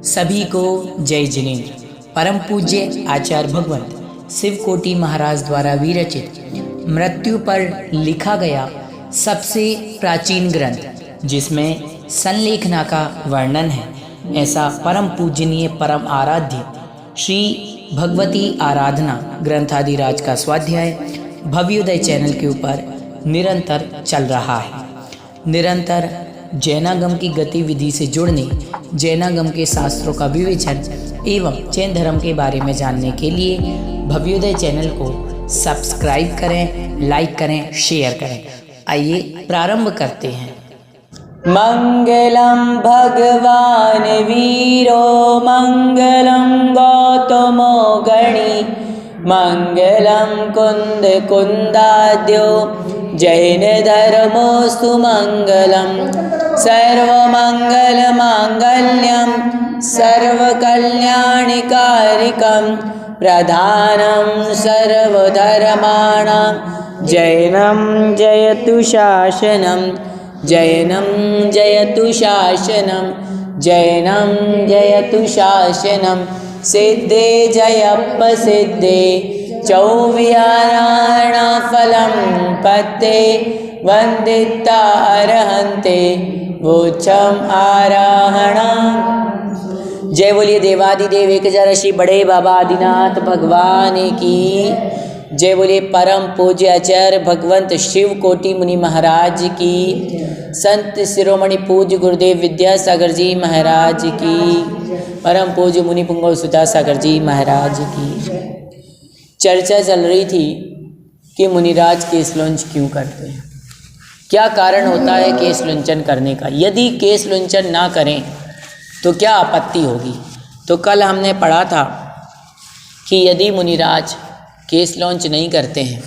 सभी को जय जिनेन्द्र। परम पूज्य आचार्य भगवंत शिवकोटि महाराज द्वारा विरचित मृत्यु पर लिखा गया सबसे प्राचीन ग्रंथ, जिसमें संलेखना का वर्णन है, ऐसा परम पूजनीय परम आराध्य श्री भगवती आराधना ग्रंथादिराज का स्वाध्याय भव्योदय चैनल के ऊपर निरंतर चल रहा है। निरंतर जैनागम की गतिविधि से जुड़ने, जैनागम के शास्त्रों का विवेचन एवं जैन धर्म के बारे में जानने के लिए भव्योदय चैनल को सब्सक्राइब करें, लाइक करें, शेयर करें। आइए प्रारंभ करते हैं। मंगलम भगवान वीरो मंगलम गौतमो गणी मंगलम कुंद कुंदाद्यो जैन धर्मोस्तु मंगलम सर्वमंगल मांगल्यम सर्वकल्याणिकारिकं प्रधानं सर्वधर्माणां जैनं जयतु शासनं जैनं जयतु शासनं जैनं जयतु शासनं सिद्धे जयप्रसिद्धे चौविहाराणाफलं पत्ते वन्दिता अर्हन्ते वोच्छम आराहणं। जय बोलिए देवादिदेव एक ऋषि बड़े बाबा आदिनाथ भगवान की जय। बोलिए परम पूज्य आचार्य भगवंत शिव कोटि मुनि महाराज की, संत शिरोमणि पूज्य गुरुदेव विद्यासागर जी महाराज की, परम पूज्य मुनि पुंगव सुधासागर जी महाराज की। चर्चा चल रही थी कि मुनिराज केस लॉन्च क्यों करते हैं, क्या कारण होता है केस लुंचन करने का। यदि केस लुंचन ना करें तो क्या आपत्ति होगी। तो कल हमने पढ़ा था कि यदि मुनिराज केस लॉन्च नहीं करते हैं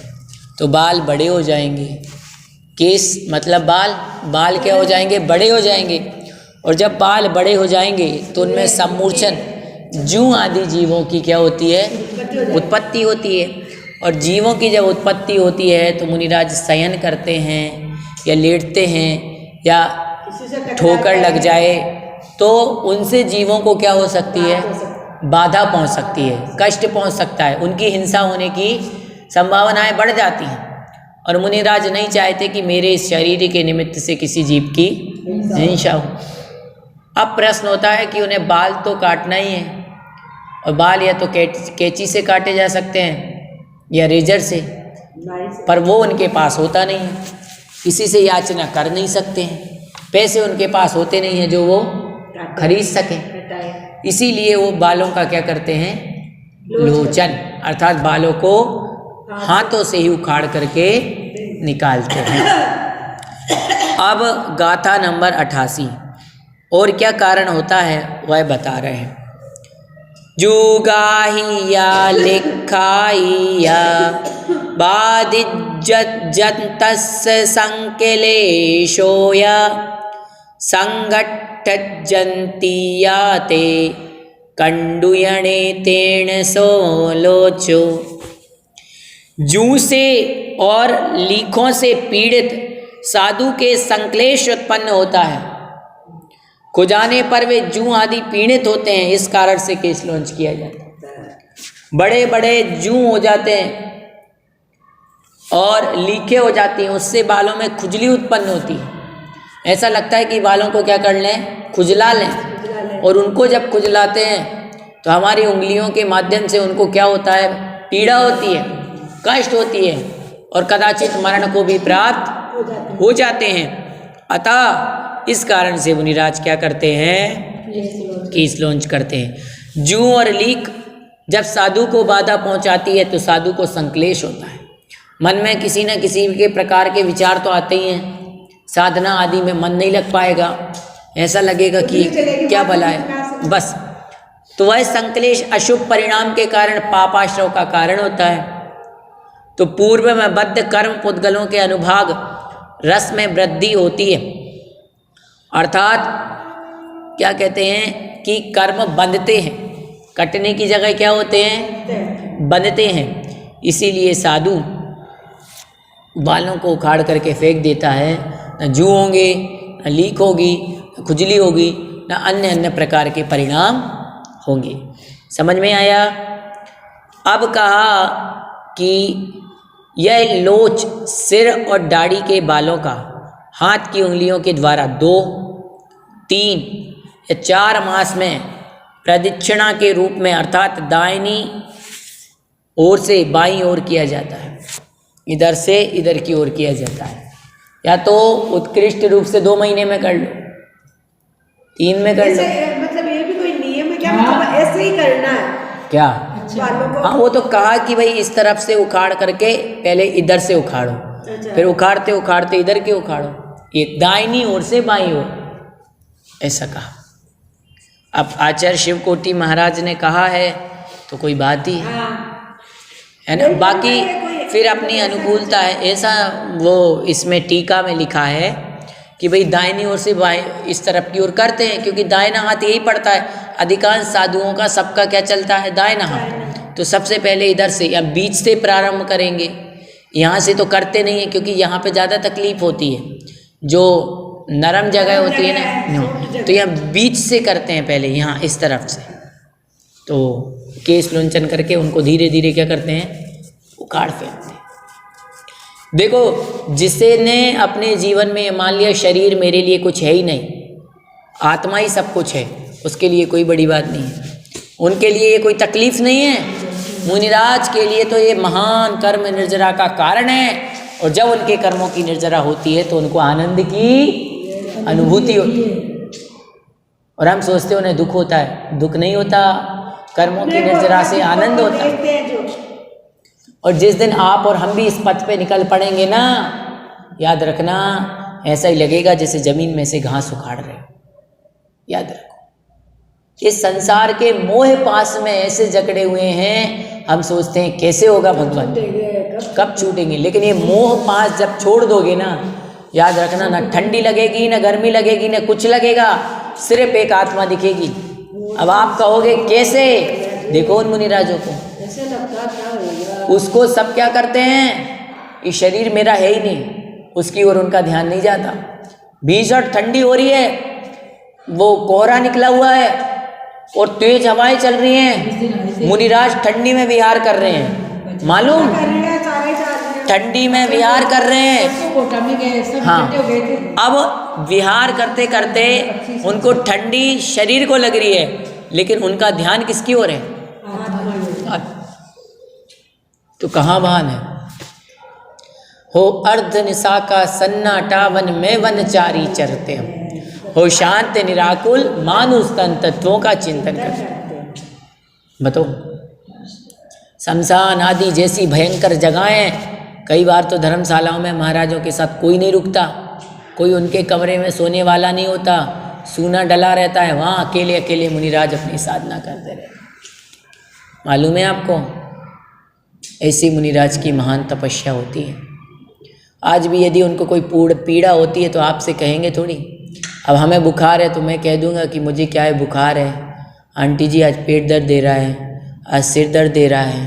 तो बाल बड़े हो जाएंगे। केस मतलब बाल क्या हो जाएंगे, बड़े हो जाएंगे। और जब बाल बड़े हो जाएंगे तो उनमें सम्मूर्छन जूं आदि जीवों की क्या होती है, उत्पत्ति होती है। और जीवों की जब उत्पत्ति होती है तो मुनिराज शयन करते हैं या लेटते हैं या ठोकर लग जाए तो उनसे जीवों को क्या हो सकती है, बाधा पहुंच सकती है, कष्ट पहुंच सकता है, उनकी हिंसा होने की संभावनाएं बढ़ जाती हैं। और मुनिराज नहीं चाहते कि मेरे इस शरीर के निमित्त से किसी जीव की हिंसा हो। अब प्रश्न होता है कि उन्हें बाल तो काटना ही है, और बाल या तो कैंची से काटे जा सकते हैं या रेजर से, पर वो उनके पास होता नहीं है, किसी से याचना कर नहीं सकते हैं, पैसे उनके पास होते नहीं हैं जो वो खरीद सकें। इसीलिए वो बालों का क्या करते हैं, लोचन, अर्थात बालों को हाथों से ही उखाड़ करके निकालते हैं। अब गाथा नंबर 88 और क्या कारण होता है वह बता रहे हैं। जुगाहिया लिखाइया बादिज्जन्तस्य संकेलेशोया संघट्टजन्तीयाते कंडुयणे तेण सोलोचो। जूं से और लीखों से पीड़ित साधु के संक्लेश उत्पन्न होता है। खुजाने पर वे जूं आदि पीड़ित होते हैं, इस कारण से केस लॉन्च किया जाता है। बड़े बड़े जूं हो जाते हैं और लीखे हो जाती हैं, उससे बालों में खुजली उत्पन्न होती है। ऐसा लगता है कि बालों को क्या कर लें, खुजला लें। और उनको जब खुजलाते हैं तो हमारी उंगलियों के माध्यम से उनको क्या होता है, पीड़ा होती है, कष्ट होती है, और कदाचित मरण को भी प्राप्त हो जाते हैं। अतः इस कारण से मुनिराज क्या करते हैं, केस लॉन्च करते हैं। जूं और लीक जब साधु को बाधा पहुंचाती है तो साधु को संक्लेश होता है, मन में किसी न किसी के प्रकार के विचार तो आते ही हैं। साधना आदि में मन नहीं लग पाएगा, ऐसा लगेगा कि क्या भला है बस। तो वह संक्लेश अशुभ परिणाम के कारण पापाश्रव का कारण होता है। तो पूर्व में बद्ध कर्म पुद्गलों के अनुभाग रस में वृद्धि होती है, अर्थात क्या कहते हैं कि कर्म बंधते हैं, कटने की जगह क्या होते हैं, बंधते हैं। इसीलिए साधु बालों को उखाड़ करके फेंक देता है। न जू होंगे, न लीक होगी, न खुजली होगी, न अन्य अन्य प्रकार के परिणाम होंगे। समझ में आया? अब कहा कि यह लोच सिर और दाढ़ी के बालों का हाथ की उंगलियों के द्वारा 2, 3 या 4 मास में प्रदक्षिणा के रूप में अर्थात दाहिनी ओर से बाईं ओर किया जाता है, इधर से इधर की ओर किया जाता है। या तो उत्कृष्ट रूप से 2 महीने में कर लो, 3 में कर लो। मतलब ये भी कोई नियम है क्या? मतलब ऐसे ही करना है क्या? बालों को? हाँ, वो तो कहा कि भाई इस तरफ से उखाड़ करके पहले इधर से उखाड़ो, फिर उखाड़ते उखाड़ते इधर के उखाड़ो, एक दाहिनी ओर से बाईं ओर, ऐसा कहा। अब आचार्य शिवकोटि महाराज ने कहा है तो कोई बात ही है ना। बाकी फिर अपनी अनुकूलता है, ऐसा वो इसमें टीका में लिखा है कि भाई दाहिनी ओर से बाएं इस तरफ की ओर करते हैं, क्योंकि दाहिना हाथ यही पड़ता है। अधिकांश साधुओं का सबका क्या चलता है? दाहिना हाथ। तो सबसे पहले इधर से या बीच से प्रारंभ करेंगे, यहाँ से तो करते नहीं है क्योंकि यहाँ पे ज़्यादा तकलीफ होती है, जो नरम जगह होती है ना, तो यहाँ बीच से करते हैं पहले, यहाँ इस तरफ से। तो केस लुंचन करके उनको धीरे धीरे क्या करते हैं? उखाड़ फेंकते हैं। देखो, जिसने अपने जीवन में मान लिया शरीर मेरे लिए कुछ है ही नहीं, आत्मा ही सब कुछ है, उसके लिए कोई बड़ी बात नहीं है, उनके लिए ये कोई तकलीफ नहीं है। मुनिराज के लिए तो ये महान कर्म निर्जरा का कारण है, और जब उनके कर्मों की निर्जरा होती है तो उनको आनंद की अनुभूति होती है। और हम सोचते उन्हें दुख होता है, दुख नहीं होता, कर्मों की निर्जरा से आनंद होता है। और जिस दिन आप और हम भी इस पथ पे निकल पड़ेंगे ना, याद रखना, ऐसा ही लगेगा जैसे जमीन में से घास उखाड़ रहे हो। याद रखो, इस संसार के मोह पास में ऐसे जकड़े हुए हैं, हम सोचते हैं कैसे होगा भगवान, कब छूटेंगे। लेकिन ये मोह पास जब छोड़ दोगे ना, याद रखना, ना ठंडी लगेगी, ना गर्मी लगेगी, ना कुछ लगेगा, सिर्फ एक आत्मा दिखेगी। अब आप कहोगे कैसे? देखो उन मुनिराजों को, उसको सब क्या करते हैं? ये शरीर मेरा है ही नहीं, उसकी ओर उनका ध्यान नहीं जाता। भीषण ठंडी हो रही है, वो कोहरा निकला हुआ है और तेज हवाएं चल रही हैं, मुनिराज ठंडी में विहार कर रहे हैं, मालूम, ठंडी में विहार कर रहे हैं। हाँ, अब विहार करते करते उनको ठंडी शरीर को लग रही है, लेकिन उनका ध्यान किसकी ओर है? तो कहाँ भान है? हो अर्ध निशा का सन्नाटा, वन में वनचारी चरते हम, हो शांत निराकुल, मानुष तन तत्वों का चिंतन करते। बताओ, शमशान आदि जैसी भयंकर जगहें, कई बार तो धर्मशालाओं में महाराजों के साथ कोई नहीं रुकता, कोई उनके कमरे में सोने वाला नहीं होता, सूना डला रहता है, वहाँ अकेले अकेले मुनिराज अपनी साधना करते रहे। मालूम है आपको, ऐसी मुनिराज की महान तपस्या होती है। आज भी यदि उनको कोई पीड़ा होती है तो आपसे कहेंगे थोड़ी। अब हमें बुखार है तो मैं कह दूंगा कि मुझे क्या है, बुखार है, आंटी जी आज पेट दर्द दे रहा है, आज सिर दर्द दे रहा है,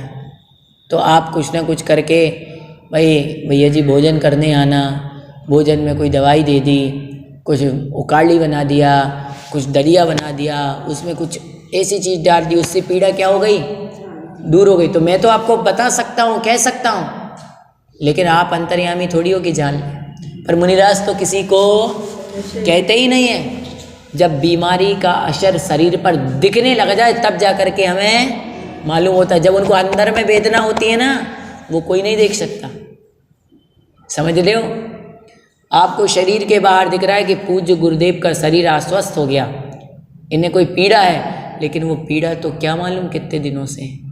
तो आप कुछ ना कुछ करके, भाई भैया जी भोजन करने आना, भोजन में कोई दवाई दे दी, कुछ उकाली बना दिया, कुछ दलिया बना दिया, उसमें कुछ ऐसी चीज़ डाल दी, उससे पीड़ा क्या हो गई? दूर हो गई। तो मैं तो आपको बता सकता हूँ, कह सकता हूँ, लेकिन आप अंतर्यामी थोड़ी हो कि जान लें। पर मुनिराज तो किसी को कहते ही नहीं है। जब बीमारी का असर शरीर पर दिखने लग जाए तब जा कर के हमें मालूम होता है। जब उनको अंदर में वेदना होती है ना, वो कोई नहीं देख सकता। समझ रहे हो? आपको शरीर के बाहर दिख रहा है कि पूज्य गुरुदेव का शरीर अस्वस्थ हो गया, इन्हें कोई पीड़ा है, लेकिन वो पीड़ा तो क्या मालूम कितने दिनों से है।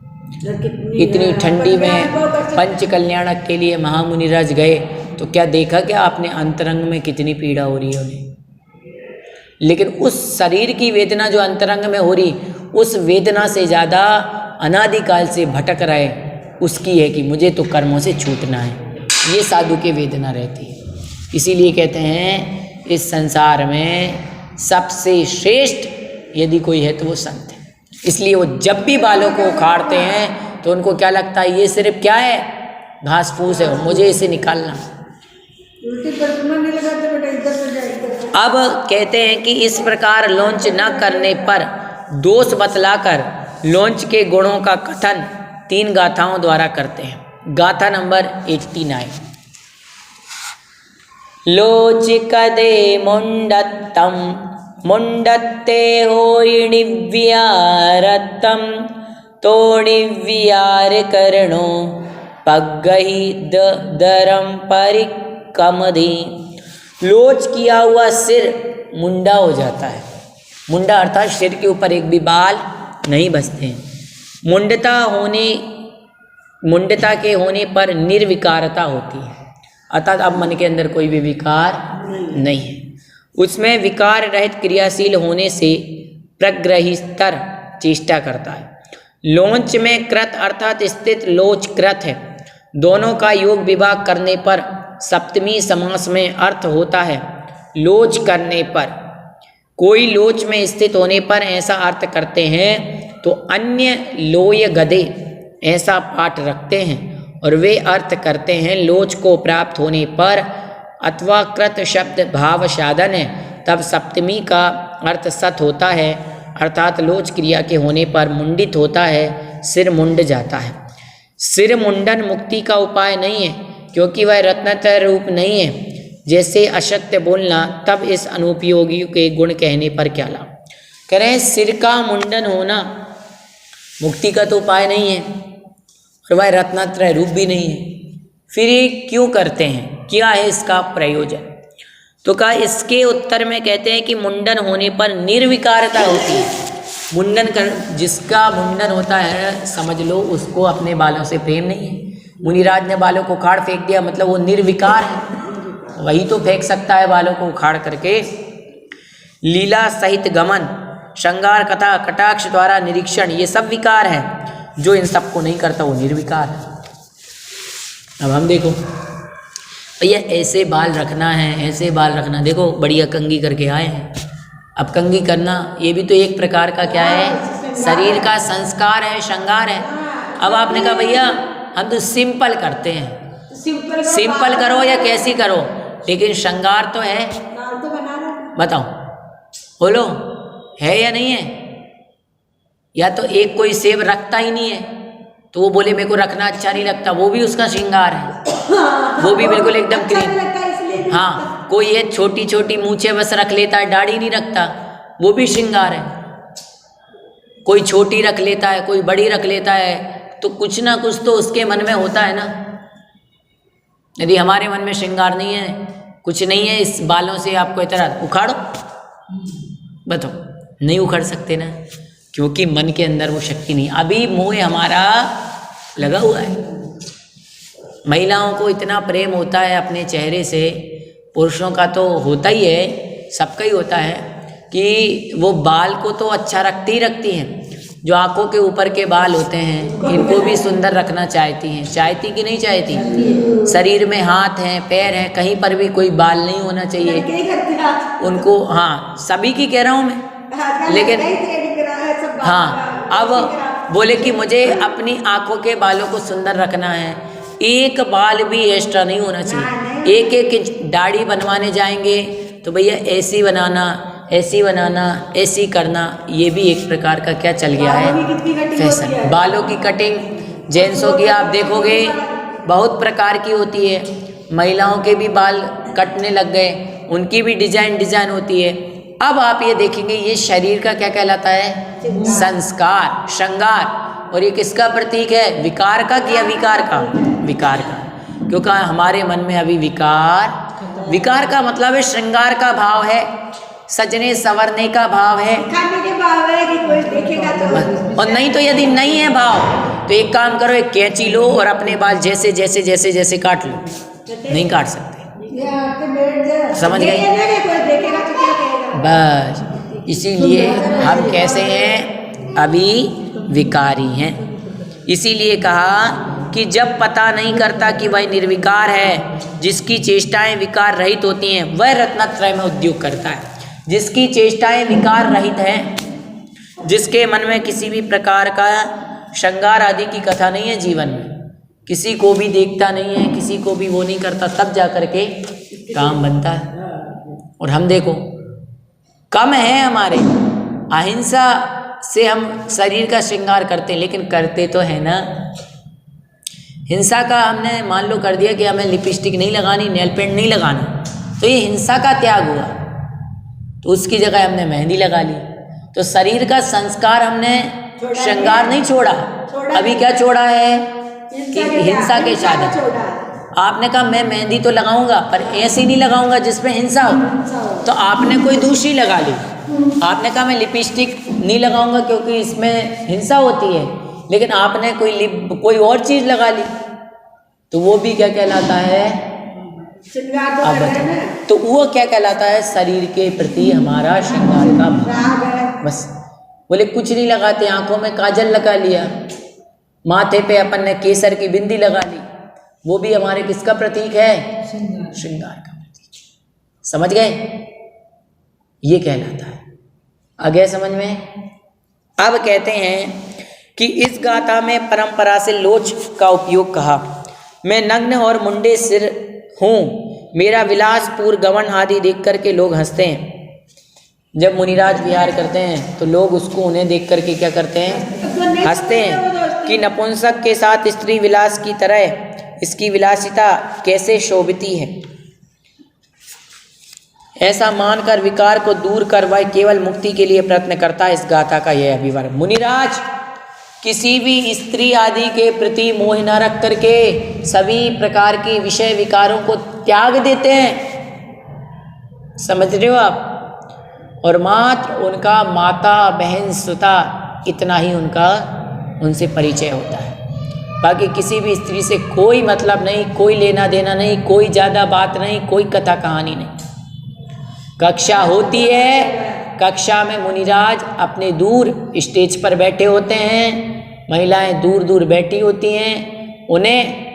इतनी ठंडी में पंच कल्याणक के लिए महामुनिराज गए तो क्या देखा क्या आपने अंतरंग में कितनी पीड़ा हो रही है उन्हें। लेकिन उस शरीर की वेदना जो अंतरंग में हो रही, उस वेदना से ज़्यादा अनादिकाल से भटक रहे उसकी है कि मुझे तो कर्मों से छूटना है। ये साधु की वेदना रहती है। इसीलिए कहते हैं इस संसार में सबसे श्रेष्ठ यदि कोई है तो वो संत है। इसलिए वो जब भी बालों को उखाड़ते हैं तो उनको क्या लगता है, ये सिर्फ क्या है, घास फूस है, मुझे इसे निकालना। अब कहते हैं कि इस प्रकार लोंच न करने पर दोष बतलाकर लोंच के गुणों का कथन 3 गाथाओं द्वारा करते हैं। गाथा नंबर 89। लोच कदे मुंडत्तम मुंडत्ते होयिणिव्यारत्तम तोणिव्यार करणो पग्गहि दरम परिकमधि। लोच किया हुआ सिर मुंडा हो जाता है। मुंडा अर्थात सिर के ऊपर एक भी बाल नहीं बचते हैं। मुंडता के होने पर निर्विकारता होती है, अर्थात अब मन के अंदर कोई भी विकार नहीं है। उसमें विकार रहित क्रियाशील होने से प्रग्रहिस्तर चेष्टा करता है। लोंच में कृत अर्थात स्थित लोच कृत है। दोनों का योग विभाग करने पर सप्तमी समास में अर्थ होता है लोच करने पर। कोई लोच में स्थित होने पर ऐसा अर्थ करते हैं तो अन्य लोय गदे ऐसा पाठ रखते हैं और वे अर्थ करते हैं लोच को प्राप्त होने पर अथवा कृत शब्द भाव साधन है तब सप्तमी का अर्थ सत होता है, अर्थात लोच क्रिया के होने पर मुंडित होता है, सिर मुंड जाता है। सिर मुंडन मुक्ति का उपाय नहीं है क्योंकि वह रत्नत्रय रूप नहीं है। जैसे असत्य बोलना तब इस अनुपयोगी के गुण कहने पर क्या लाभ। कह रहे हैं सिर का मुंडन होना मुक्ति का तो उपाय नहीं है और वह रत्नत्रय रूप भी नहीं है। फिर ये क्यों करते हैं, क्या है इसका प्रयोजन? तो कहा इसके उत्तर में कहते हैं कि मुंडन होने पर निर्विकारता होती है। मुंडन कर जिसका मुंडन होता है समझ लो उसको अपने बालों से प्रेम नहीं है। मुनिराज ने बालों को उखाड़ फेंक दिया मतलब वो निर्विकार है, वही तो फेंक सकता है बालों को उखाड़ करके। लीला सहित गमन, श्रृंगार, कथा, कटाक्ष द्वारा निरीक्षण, ये सब विकार है। जो इन सबको नहीं करता वो निर्विकार है। अब हम देखो भैया ऐसे बाल रखना है, ऐसे बाल रखना, देखो बढ़िया कंघी करके आए हैं। अब कंघी करना ये भी तो एक प्रकार का क्या है, शरीर का संस्कार है, श्रृंगार है। अब आपने कहा भैया हम तो सिंपल करते हैं, सिंपल करो या कैसी करो, लेकिन श्रृंगार तो है। बताओ बोलो है या नहीं है? या तो एक कोई सेब रखता ही नहीं है तो वो बोले मेरे को रखना अच्छा नहीं लगता, वो भी उसका श्रृंगार है, वो भी बिल्कुल एकदम क्लीन। हाँ, कोई ये छोटी छोटी मूछे बस रख लेता है, दाढ़ी नहीं रखता, वो भी श्रृंगार है। कोई छोटी रख लेता है, कोई बड़ी रख लेता है, तो कुछ ना कुछ तो उसके मन में होता है ना। यदि हमारे मन में श्रृंगार नहीं है, कुछ नहीं है, इस बालों से आपको इतना उखाड़ो, बताओ नहीं उखाड़ सकते ना, क्योंकि मन के अंदर वो शक्ति नहीं। अभी मोह हमारा लगा हुआ है। महिलाओं को इतना प्रेम होता है अपने चेहरे से, पुरुषों का तो होता ही है, सबका ही होता है कि वो बाल को तो अच्छा रखती ही रखती हैं। जो आंखों के ऊपर के बाल होते हैं इनको भी सुंदर रखना चाहती हैं, चाहती कि नहीं चाहती? शरीर में हाथ हैं, पैर हैं, कहीं पर भी कोई बाल नहीं होना चाहिए उनको। हाँ, सभी की कह रहा हूँ मैं, लेकिन हाँ अब बोले कि मुझे अपनी आंखों के बालों को सुंदर रखना है, एक बाल भी एक्स्ट्रा नहीं होना चाहिए। एक एक इंच दाढ़ी बनवाने जाएंगे तो भैया ऐसी बनाना, ऐसी बनाना, ऐसी करना, ये भी एक प्रकार का क्या चल गया है, फैशन। बालों की कटिंग जेंट्सों की आप देखोगे बहुत प्रकार की होती है, महिलाओं के भी बाल कटने लग गए, उनकी भी डिजाइन होती है। अब आप ये देखेंगे ये शरीर का क्या कहलाता है, संस्कार, श्रृंगार, और ये किसका प्रतीक है, विकार का कि अविकार का? विकार का, क्योंकि हमारे मन में अभी विकार का मतलब है श्रृंगार का भाव है, सजने संवरने का भाव है, खाने के भाव है कि कोई देखेगा तो। और नहीं तो यदि नहीं है भाव तो एक काम करो, एक कैंची लो और अपने बाल जैसे जैसे जैसे जैसे काट लो। नहीं काट सकते, समझ गए? बस इसीलिए हम कैसे हैं, अभी विकारी हैं। इसीलिए कहा कि जब पता नहीं करता कि वह निर्विकार है, जिसकी चेष्टाएं विकार रहित होती हैं, वह रत्नत्रय में उद्योग करता है। जिसकी चेष्टाएं विकार रहित हैं, जिसके मन में किसी भी प्रकार का श्रृंगार आदि की कथा नहीं है, जीवन में किसी को भी देखता नहीं है, किसी को भी वो नहीं करता, तब जा कर के काम बनता है। और हम देखो कम है हमारे। अहिंसा से हम शरीर का श्रृंगार करते हैं, लेकिन करते तो है ना। हिंसा का हमने मान लो कर दिया कि हमें लिपस्टिक नहीं लगानी, नेल पेंट नहीं लगाना, तो ये हिंसा का त्याग हुआ। तो उसकी जगह हमने मेहंदी लगा ली। तो शरीर का संस्कार हमने श्रृंगार नहीं छोड़ा, अभी क्या छोड़ा है कि हिंसा के साधन। आपने कहा मैं मेहंदी तो लगाऊंगा पर ऐसी नहीं लगाऊंगा जिसमें हिंसा हो, तो आपने कोई दूसरी लगा ली। आपने कहा मैं लिपस्टिक नहीं लगाऊंगा क्योंकि इसमें हिंसा होती है, लेकिन आपने कोई और चीज़ लगा ली, तो वो भी क्या कहलाता है? आप बताओ, तो वो क्या कहलाता है? शरीर के प्रति हमारा श्रृंगार का भाव। बस बोले कुछ नहीं लगाते, आंखों में काजल लगा लिया, माथे पे अपन ने केसर की बिंदी लगा ली, वो भी हमारे किसका प्रतीक है? श्रृंगार का प्रतीक। समझ गए? ये कहलाता है। आ गया समझ में? अब कहते हैं कि इस गाथा में परंपरा से लोच का उपयोग कहा। मैं नग्न और मुंडे सिर हूँ, मेरा विलासपूर्ण गवन आदि देख करके लोग हंसते हैं। जब मुनिराज विहार करते हैं तो लोग उसको उन्हें देख करके क्या करते हैं? हंसते हैं कि नपुंसक के साथ स्त्री विलास की तरह इसकी विलासिता कैसे शोभिती है। ऐसा मानकर विकार को दूर कर वह केवल मुक्ति के लिए प्रयत्न करता है। इस गाथा का यह अभिवर। मुनिराज किसी भी स्त्री आदि के प्रति मोह न रख करके सभी प्रकार के विषय विकारों को त्याग देते हैं। समझ रहे हो आप? और मात्र उनका माता बहन सुता इतना ही उनसे परिचय होता है। बाकी किसी भी स्त्री से कोई मतलब नहीं, कोई लेना देना नहीं, कोई ज़्यादा बात नहीं, कोई कथा कहानी नहीं। कक्षा होती है, कक्षा में मुनिराज अपने दूर स्टेज पर बैठे होते हैं, महिलाएं दूर दूर बैठी होती हैं, उन्हें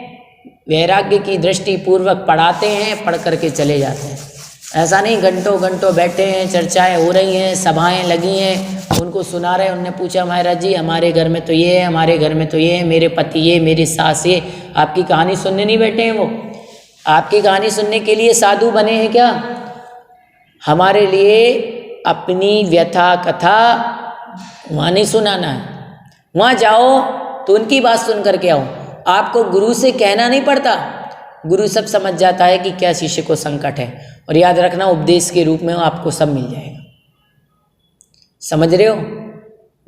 वैराग्य की दृष्टि पूर्वक पढ़ाते हैं, पढ़ करके चले जाते हैं। ऐसा नहीं घंटों घंटों बैठे हैं, चर्चाएं हो रही हैं, सभाएं लगी हैं, उनको सुना रहे। उनने पूछा महाराज जी हमारे घर में तो ये है, हमारे घर में तो ये है, मेरे पति ये, मेरी सास ये। आपकी कहानी सुनने नहीं बैठे हैं वो। आपकी कहानी सुनने के लिए साधु बने हैं क्या? हमारे लिए अपनी व्यथा कथा वहाँ नहीं सुनाना है। वहाँ जाओ तो उनकी बात सुन करके आओ। आपको गुरु से कहना नहीं पड़ता, गुरु सब समझ जाता है कि क्या शिष्य को संकट है। और याद रखना उपदेश के रूप में आपको सब मिल जाएगा। समझ रहे हो?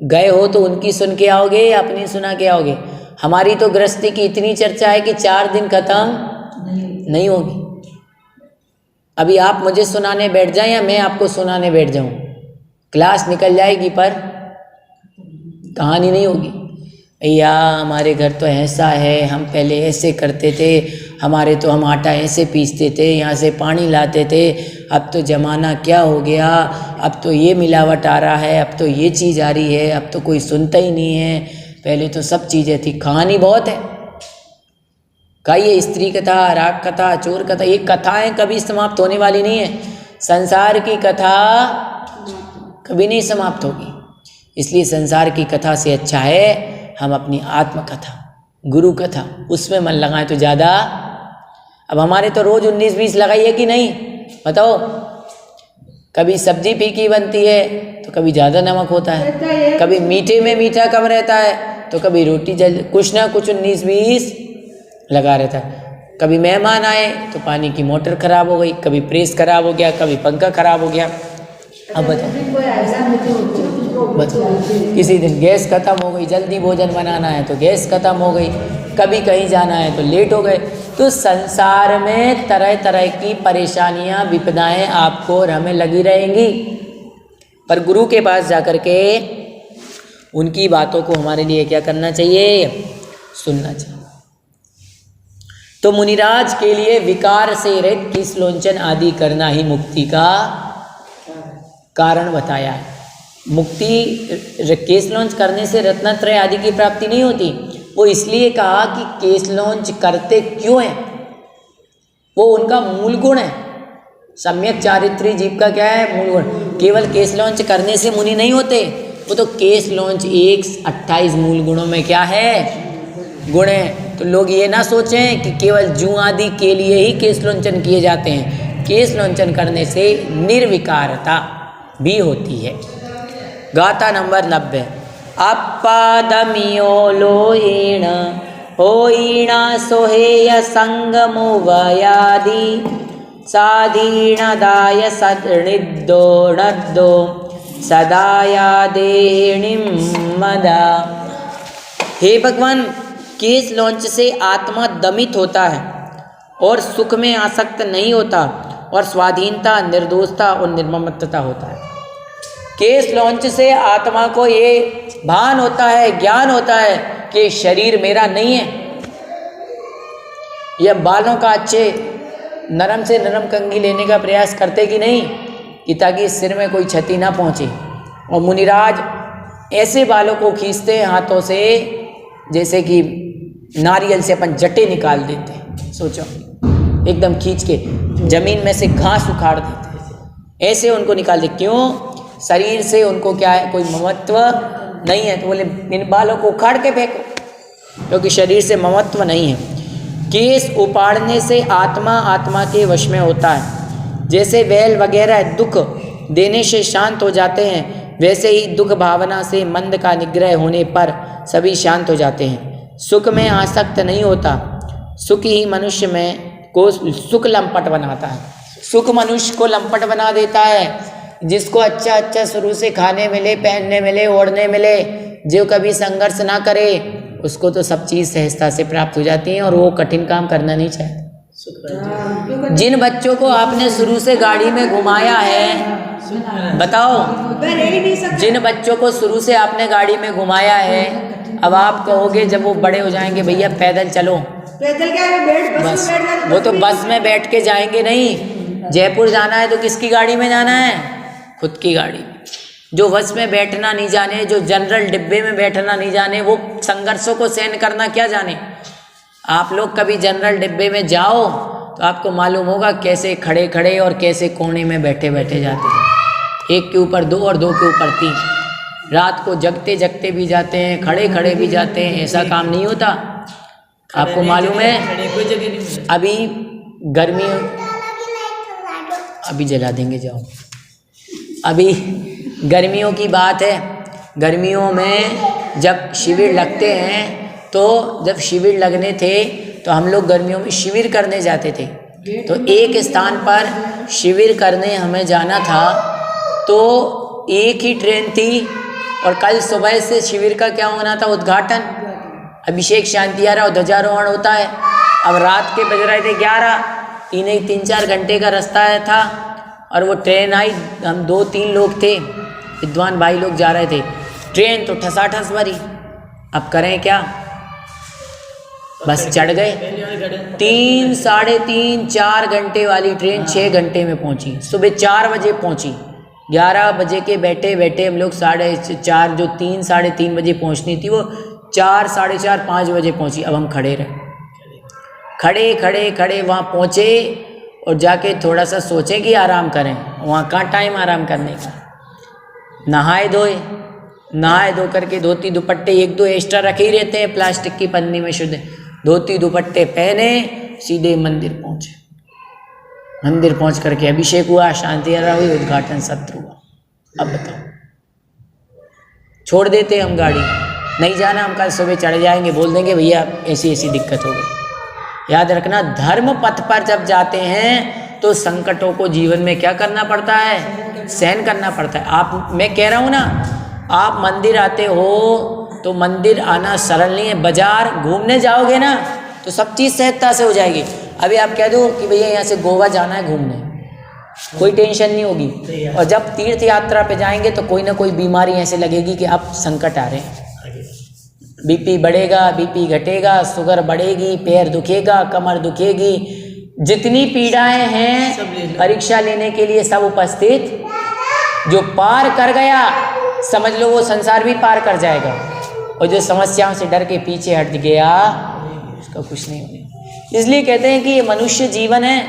गए हो तो उनकी सुन के आओगे या अपनी सुना के आओगे? हमारी तो गृहस्थी की इतनी चर्चा है कि 4 दिन खत्म नहीं होगी। अभी आप मुझे सुनाने बैठ जाएं या मैं आपको सुनाने बैठ जाऊं, क्लास निकल जाएगी पर कहानी नहीं होगी। भैया हमारे घर तो ऐसा है, हम पहले ऐसे करते थे, हम आटा ऐसे पीसते थे, यहाँ से पानी लाते थे, अब तो ज़माना क्या हो गया, अब तो ये मिलावट आ रहा है, अब तो ये चीज़ आ रही है, अब तो कोई सुनता ही नहीं है, पहले तो सब चीज़ें थी। कहानी बहुत है। का ये स्त्री कथा, राग कथा, चोर कथा, ये कथाएं कभी समाप्त होने वाली नहीं है। संसार की कथा कभी नहीं समाप्त होगी। इसलिए संसार की कथा से अच्छा है हम अपनी आत्मकथा, गुरु कथा, उसमें मन लगाएं तो ज़्यादा। अब हमारे तो रोज़ 19-20 लगाइए कि नहीं बताओ? कभी सब्जी फीकी बनती है तो कभी ज़्यादा नमक होता है, कभी मीठे में मीठा कम रहता है, तो कभी रोटी जल्द, कुछ ना कुछ 19-20 लगा रहता है। कभी मेहमान आए तो पानी की मोटर ख़राब हो गई, कभी प्रेस ख़राब हो गया, कभी पंखा ख़राब हो गया। अब बताओ, किसी दिन गैस ख़त्म हो गई, जल्दी भोजन बनाना है तो गैस ख़त्म हो गई, कभी कहीं जाना है तो लेट हो गए। तो संसार में तरह तरह की परेशानियां, विपदाएं आपको और हमें लगी रहेंगी, पर गुरु के पास जाकर के उनकी बातों को हमारे लिए क्या करना चाहिए? सुनना चाहिए। तो मुनिराज के लिए विकार से रहित किसलोंचन आदि करना ही मुक्ति का कारण बताया है। मुक्ति केसलौंच करने से रत्नत्रय आदि की प्राप्ति नहीं होती। वो इसलिए कहा कि केसलौंच करते क्यों हैं, वो उनका मूल गुण है। सम्यक चारित्री जीव का क्या है? मूल गुण। केवल केसलौंच करने से मुनि नहीं होते, वो तो केसलौंच 28 मूल गुणों में क्या है? गुण है। तो लोग ये ना सोचें कि केवल जूं आदि के लिए ही केसलौंचन किए जाते हैं। केस लोंचन करने से निर्विकारता भी होती है। गाथा नंबर 90। अपादमियो लोहीण होईण सोहेय संगमो वयादि साधीणदाय सनिद्धो नद्धो सदाया देणिम मदा। हे भगवान, केस लौंच से आत्मा दमित होता है और सुख में आसक्त नहीं होता और स्वाधीनता, निर्दोषता और निर्ममता होता है। केस लौंच से आत्मा को ये भान होता है, ज्ञान होता है कि शरीर मेरा नहीं है। यह बालों का अच्छे नरम से नरम कंघी लेने का प्रयास करते कि नहीं, कि ताकि सिर में कोई क्षति ना पहुँचे। और मुनिराज ऐसे बालों को खींचते हैं हाथों से जैसे कि नारियल से अपन जटे निकाल देते हैं। सोचो, एकदम खींच के जमीन में से घास उखाड़ देते हैं, ऐसे उनको निकाल दे। क्यों? शरीर से उनको क्या है, कोई ममत्व नहीं है। तो बोले इन बालों को उखाड़ के फेंको, क्योंकि शरीर से ममत्व नहीं है। केस उपाड़ने से आत्मा के वश में होता है। जैसे बैल वगैरह दुख देने से शांत हो जाते हैं, वैसे ही दुख भावना से मंद का निग्रह होने पर सभी शांत हो जाते हैं। सुख में आसक्त नहीं होता। सुख ही मनुष्य में को सुख लंपट बनाता है। सुख मनुष्य को लंपट बना देता है। जिसको अच्छा शुरू से खाने मिले, पहनने मिले, ओढ़ने मिले, जो कभी संघर्ष ना करे, उसको तो सब चीज़ सहजता से प्राप्त हो जाती है और वो कठिन काम करना नहीं चाहता। जिन बच्चों को आपने शुरू से गाड़ी में घुमाया है, बताओ, जिन बच्चों को शुरू से आपने गाड़ी में घुमाया है, अब आप कहोगे जब वो बड़े हो जाएंगे भैया पैदल चलो, पैदल क्या है, बस वो तो बस में बैठ के जाएंगे नहीं। जयपुर जाना है तो किसकी गाड़ी में जाना है? खुद की गाड़ी में। जो बस में बैठना नहीं जाने, जो जनरल डिब्बे में बैठना नहीं जाने, वो संघर्षों को सहन करना क्या जाने। आप लोग कभी जनरल डिब्बे में जाओ तो आपको मालूम होगा कैसे खड़े खड़े और कैसे कोने में बैठे बैठे जाते हैं। एक के ऊपर दो और दो के ऊपर तीन। रात को जगते जगते भी जाते हैं, खड़े खड़े भी जाते हैं। ऐसा काम नहीं होता, आपको मालूम है। अभी गर्मी, अभी जला देंगे, जाओ। अभी गर्मियों की बात है। गर्मियों में जब शिविर लगते हैं, तो जब शिविर लगने थे तो हम लोग गर्मियों में शिविर करने जाते थे। तो एक स्थान पर शिविर करने हमें जाना था, तो एक ही ट्रेन थी और कल सुबह से शिविर का क्या होना था? उद्घाटन, अभिषेक शांति आरती और ध्वजारोहण होता है। अब रात के बज रहे थे 11, 3-4 घंटे का रास्ता था और वो ट्रेन आई। हम 2-3 लोग थे, विद्वान भाई लोग जा रहे थे। ट्रेन तो ठसाठस भरी, अब करें क्या? बस चढ़ गए। 3, साढ़े 3, 4 घंटे वाली ट्रेन 6 घंटे में पहुंची। सुबह 4 बजे पहुंची। 11 बजे के बैठे बैठे हम लोग 4:30, जो 3, साढ़े 3 बजे पहुंचनी थी, वो 4, साढ़े 4, 5 बजे पहुंची। अब हम खड़े रहे, खड़े वहाँ पहुँचे और जाके थोड़ा सा सोचें कि आराम करें। वहाँ कहाँ टाइम आराम करने का। नहाए धो करके धोती दुपट्टे 1-2 एक्स्ट्रा रखे ही रहते हैं प्लास्टिक की पन्नी में, शुद्ध धोती दुपट्टे पहने सीधे मंदिर पहुँचे। मंदिर पहुँच करके अभिषेक हुआ, शांति आरती हुई, उद्घाटन सत्र हुआ। अब बताओ, छोड़ देते हम गाड़ी, नहीं जाना, हम कल सुबह चढ़ जाएंगे, बोल देंगे भैया ऐसी दिक्कत हो गई। याद रखना, धर्म पथ पर जब जाते हैं तो संकटों को जीवन में क्या करना पड़ता है? सहन करना पड़ता है। मैं कह रहा हूँ ना, आप मंदिर आते हो तो मंदिर आना सरल नहीं है। बाजार घूमने जाओगे ना तो सब चीज़ सहजता से हो जाएगी। अभी आप कह दो कि भैया यहाँ से गोवा जाना है घूमने, कोई टेंशन नहीं होगी। और जब तीर्थ यात्रा पे जाएंगे तो कोई ना कोई बीमारी ऐसे लगेगी कि अब संकट आ रहे हैं। बीपी बढ़ेगा, बीपी घटेगा, शुगर बढ़ेगी, पैर दुखेगा, कमर दुखेगी, जितनी पीड़ाएं हैं परीक्षा लेने के लिए सब उपस्थित। जो पार कर गया समझ लो वो संसार भी पार कर जाएगा, और जो समस्याओं से डर के पीछे हट गया उसका कुछ नहीं होने। इसलिए कहते हैं कि ये मनुष्य जीवन है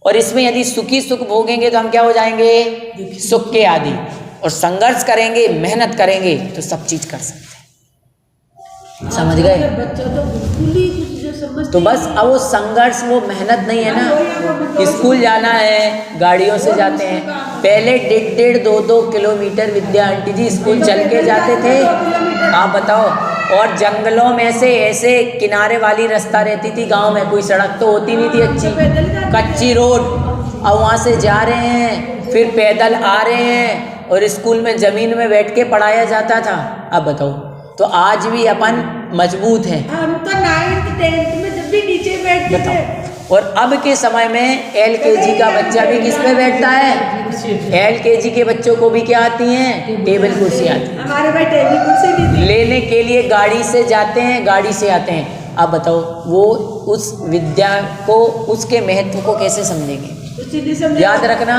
और इसमें यदि सुखी सुख भोगेंगे तो हम क्या हो जाएंगे? सुख के आदि। और संघर्ष करेंगे, मेहनत करेंगे तो सब चीज कर सकते हैं। समझ गए? बच्चा तो बिल्कुल ही कुछ समझते तो बस अब वो संघर्ष, वो मेहनत नहीं है ना। स्कूल जाना है, गाड़ियों से जाते हैं। पहले 1.5-2 किलोमीटर विद्या आंटी जी स्कूल चल के जाते थे, आप बताओ। और जंगलों में से ऐसे किनारे वाली रास्ता रहती थी गांव में, कोई सड़क तो होती नहीं थी अच्छी, कच्ची रोड। अब वहाँ से जा रहे हैं, फिर पैदल आ रहे हैं, और स्कूल में ज़मीन में बैठ के पढ़ाया जाता था। अब बताओ, तो आज भी अपन मजबूत हैं। हम तो 9th 10th में जब भी नीचे बैठते थे। और अब के समय में LKG का बच्चा भी किस पे बैठता है? LKG के बच्चों को भी क्या आती हैं? टेबल कुर्सी आती है। हमारे भाई टेबल कुर्सी नहीं थी। लेने के लिए गाड़ी से जाते हैं, गाड़ी से आते हैं। अब बताओ, वो उस विद्या को, उसके महत्व को कैसे समझेंगे? याद रखना,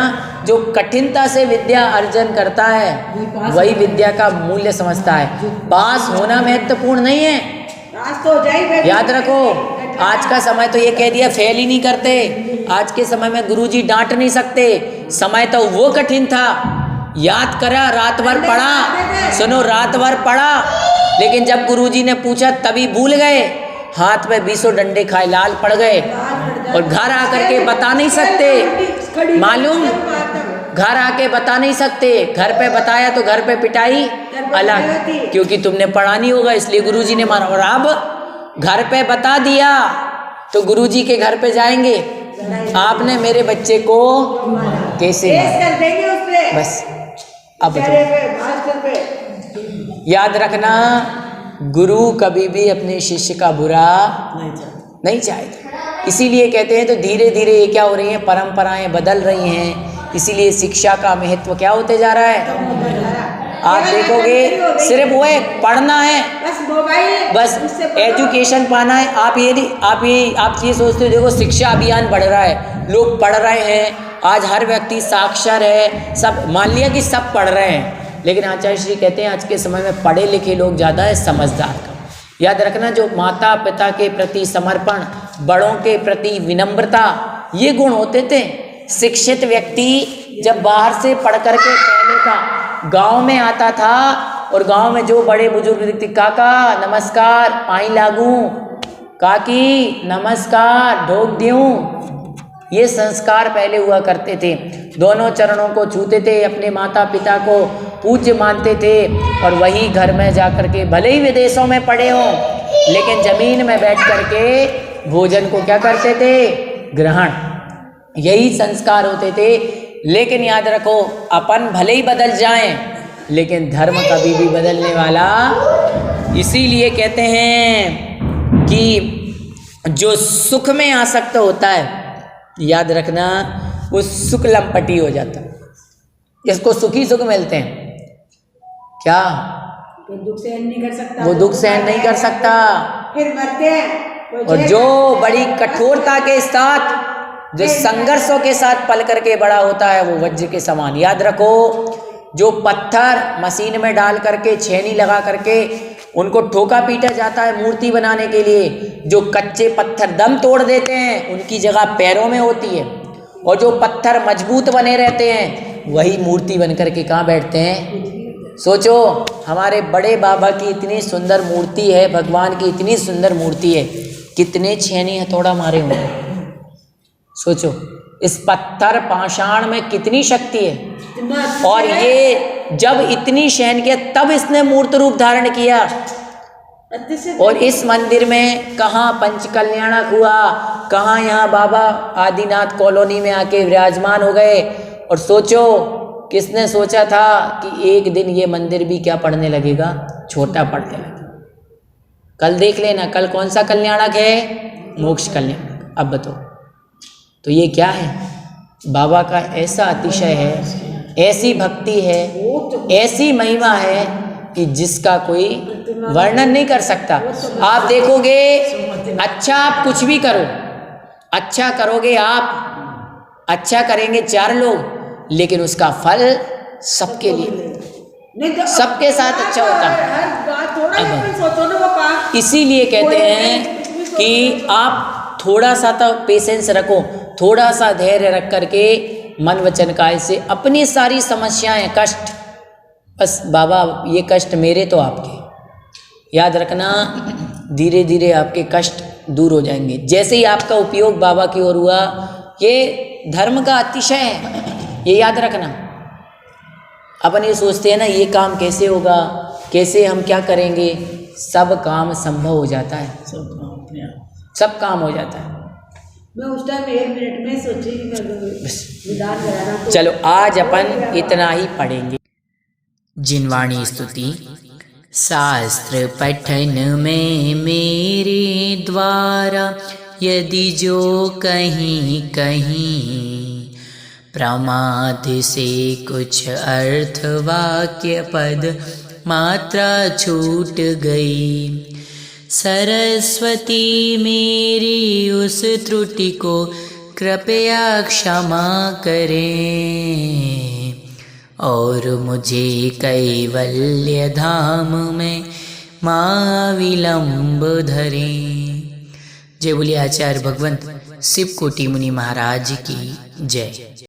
जो कठिनता से विद्या अर्जन करता है वही विद्या का मूल्य समझता है। पास होना महत्वपूर्ण नहीं है, पास तो हो जाए। याद रखो। आज का समय तो ये कह दिया फेल ही नहीं करते। आज के समय में गुरुजी डांट नहीं सकते। समय तो वो कठिन था, याद करा, रात भर पढ़ा, सुनो, रात भर पढ़ा, लेकिन जब गुरुजी ने पूछा तभी भूल गए। हाथ में 20 डंडे खाए, लाल पड़ गए, और घर आकर के बता नहीं सकते। मालूम, घर आके बता नहीं सकते। घर पे बताया तो घर पे पिटाई अलग, क्योंकि तुमने पढ़ा नहीं होगा, इसलिए गुरुजी ने मारा। और अब घर पे बता दिया तो गुरुजी के घर पे जाएंगे, आपने मेरे बच्चे को कैसे मारा? बस अब याद रखना, गुरु कभी भी अपने शिष्य का बुरा नहीं चाहता। इसीलिए कहते हैं, तो धीरे धीरे ये क्या हो रही है, परंपराएं बदल रही हैं। इसीलिए शिक्षा का महत्व क्या होते जा रहा है? आप देखोगे, सिर्फ वो है पढ़ना है, बस एजुकेशन पाना है। आप ये सोचते हो, देखो शिक्षा अभियान बढ़ रहा है, लोग पढ़ रहे हैं, आज हर व्यक्ति साक्षर है, सब मान लिया कि सब पढ़ रहे हैं, लेकिन आचार्य श्री कहते हैं आज के समय में पढ़े लिखे लोग ज़्यादा है, समझदार कम। याद रखना, जो माता पिता के प्रति समर्पण, बड़ों के प्रति विनम्रता, ये गुण होते थे। शिक्षित व्यक्ति जब बाहर से पढ़ करके पहले का गांव में आता था, और गांव में जो बड़े बुजुर्ग दिखते, काका नमस्कार, पाई लागू, काकी नमस्कार, ढोक दूं, ये संस्कार पहले हुआ करते थे। दोनों चरणों को छूते थे, अपने माता पिता को पूज्य मानते थे, और वही घर में जाकर के भले ही विदेशों में पढ़े हों, लेकिन जमीन में बैठ करके भोजन को क्या करते थे? ग्रहण। यही संस्कार होते थे। लेकिन याद रखो, अपन भले ही बदल जाएं, लेकिन धर्म कभी भी बदलने वाला। इसीलिए कहते हैं कि जो सुख में आसक्त होता है, याद रखना, वो सुख लंपटी हो जाता है। इसको सुखी सुख मिलते हैं, क्या वो दुख सहन नहीं कर सकता, वो दुख सहन नहीं कर सकता, फिर मरते हैं। और जो बड़ी कठोरता के साथ, जो संघर्षों के साथ पल करके बड़ा होता है, वो वज्र के समान। याद रखो, जो पत्थर मशीन में डाल करके, छेनी लगा करके उनको ठोका पीटा जाता है मूर्ति बनाने के लिए, जो कच्चे पत्थर दम तोड़ देते हैं उनकी जगह पैरों में होती है, और जो पत्थर मजबूत बने रहते हैं वही मूर्ति बन करके कहाँ बैठते हैं? सोचो, हमारे बड़े बाबा की इतनी सुंदर मूर्ति है, भगवान की इतनी सुंदर मूर्ति है, कितने छेनी हथौड़ा मारे होंगे? सोचो, इस पत्थर पाषाण में कितनी शक्ति है। और ये जब इतनी सहन किया तब इसने मूर्त रूप धारण किया। और इस मंदिर में कहाँ पंचकल्याणक हुआ, कहाँ यहाँ बाबा आदिनाथ कॉलोनी में आके विराजमान हो गए। और सोचो, किसने सोचा था कि एक दिन ये मंदिर भी क्या पढ़ने लगेगा? छोटा पढ़ने लगेगा। कल देख लेना, कल कौन सा कल्याणक है? मोक्ष कल्याणक। अब बताओ, तो ये क्या है? बाबा का ऐसा अतिशय है, ऐसी भक्ति है, ऐसी महिमा है कि जिसका कोई वर्णन नहीं कर सकता। आप देखोगे, अच्छा आप कुछ भी करो, अच्छा करोगे आप, अच्छा करेंगे 4 लोग, लेकिन उसका फल सबके लिए, सबके साथ अच्छा होता है। इसीलिए कहते हैं कि आप थोड़ा सा तो पेशेंस रखो, थोड़ा सा धैर्य रख करके मन वचन काया से अपनी सारी समस्याएं, कष्ट, बस बाबा ये कष्ट मेरे तो आपके, याद रखना, धीरे धीरे आपके कष्ट दूर हो जाएंगे। जैसे ही आपका उपयोग बाबा की ओर हुआ, ये धर्म का अतिशय है, ये याद रखना। अपन ये सोचते हैं ना, ये काम कैसे होगा, कैसे हम क्या करेंगे, सब काम संभव हो जाता है, सब काम हो जाता है। मैं उस टाइम 1 मिनट में सोची कि मैं निदान कराना तो चलो आज अपन इतना ही पढ़ेंगे। जिनवाणी स्तुति। शास्त्र पठन में मेरे द्वारा यदि जो कहीं कहीं प्रमाद से कुछ अर्थ वाक्य पद मात्रा छूट गई, सरस्वती मेरी उस त्रुटि को कृपया क्षमा करें और मुझे कैवल्य धाम में महाविलंब धरें। जय बोलिए आचार्य भगवंत शिव कोटि मुनि महाराज की जय।